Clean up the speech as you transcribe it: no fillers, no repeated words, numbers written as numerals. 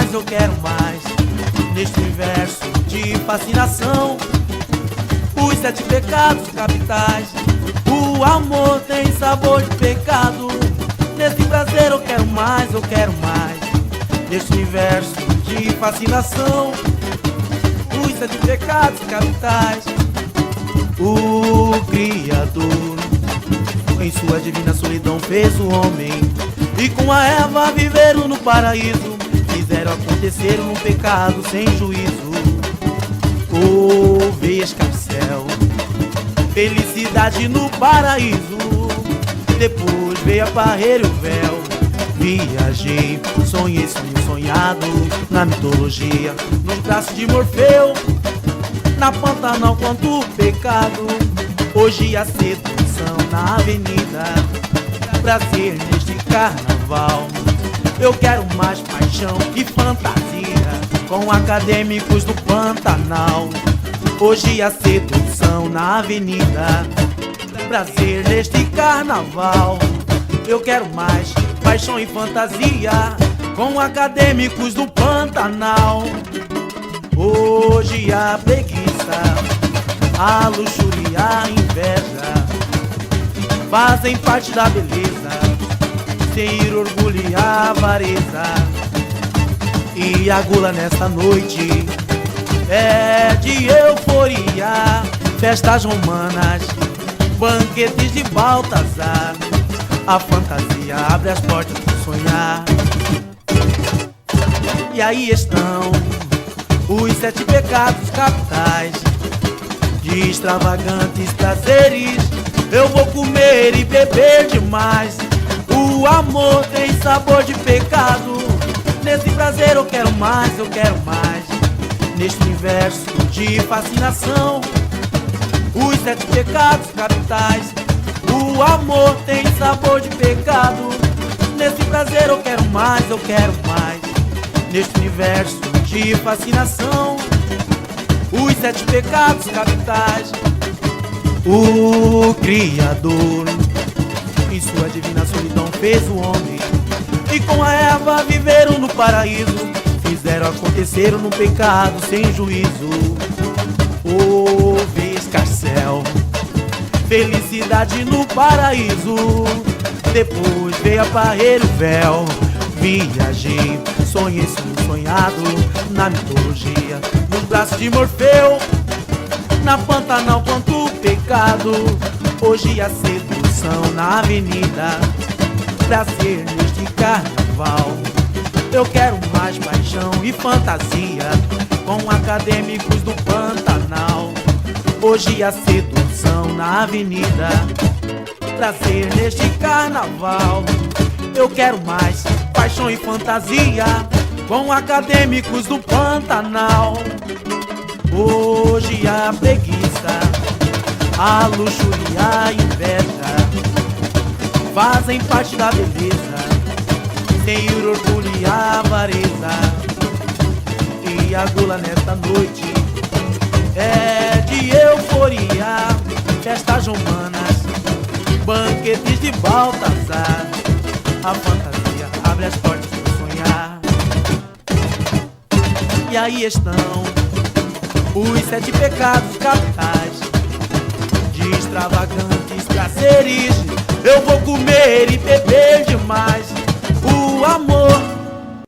mais, eu quero mais. Neste universo de fascinação, os 7 pecados capitais. O amor tem sabor de pecado. Nesse prazer eu quero mais, eu quero mais. Neste universo de fascinação, os 7 pecados capitais. O Criador, em sua divina solidão, fez o homem, e com a Eva viveram no paraíso. Fizeram acontecer num pecado sem juízo. Houve escarcéu, felicidade no paraíso. Depois veio a barreira e o véu. Viajei, sonhei sonho sonhado na mitologia, nos braços de Morfeu. Na Pantanal quanto pecado, hoje a sedução na avenida. Prazer neste carnaval, eu quero mais paixão e fantasia com acadêmicos do Pantanal. Hoje a sedução na avenida. Prazer neste carnaval, eu quero mais paixão e fantasia com acadêmicos do Pantanal. Hoje a preguiça, a luxúria e a inveja fazem parte da beleza, sem ir orgulho e avareza. E a gula nesta noite é de euforia, festas romanas, banquetes de Baltazar. A fantasia abre as portas do sonhar. E aí estão os 7 pecados capitais, de extravagantes prazeres. Eu vou comer e beber demais. O amor tem sabor de pecado. Nesse prazer eu quero mais, eu quero mais. Neste universo de fascinação, os 7 pecados capitais. O amor tem sabor de pecado. Nesse prazer eu quero mais, eu quero mais. Neste universo de fascinação, os 7 pecados capitais. O Criador, em sua divina solidão, fez o homem, e com a Eva viveram no paraíso. Fizeram acontecer no pecado sem juízo. Houve escarcéu, felicidade no paraíso. Depois veio a barreira e o véu. Viajei, sonhei sonho sonhado na mitologia, nos braços de Morfeu. Na Pantanal quanto pecado, hoje a sedução na avenida. Prazer neste carnaval, eu quero mais paixão e fantasia com acadêmicos do Pantanal. Hoje a sedução na avenida. Prazer neste carnaval, eu quero mais paixão e fantasia com acadêmicos do Pantanal. Hoje a preguiça, a luxúria e a inveja fazem parte da beleza, sem ir orgulho e avareza. E a gula nesta noite é de euforia, festas romanas, banquetes de Baltazar. A fantasia abre as portas do sonhar. E aí estão os 7 pecados capitais, de extravagantes prazeres. Eu vou comer e beber demais. O amor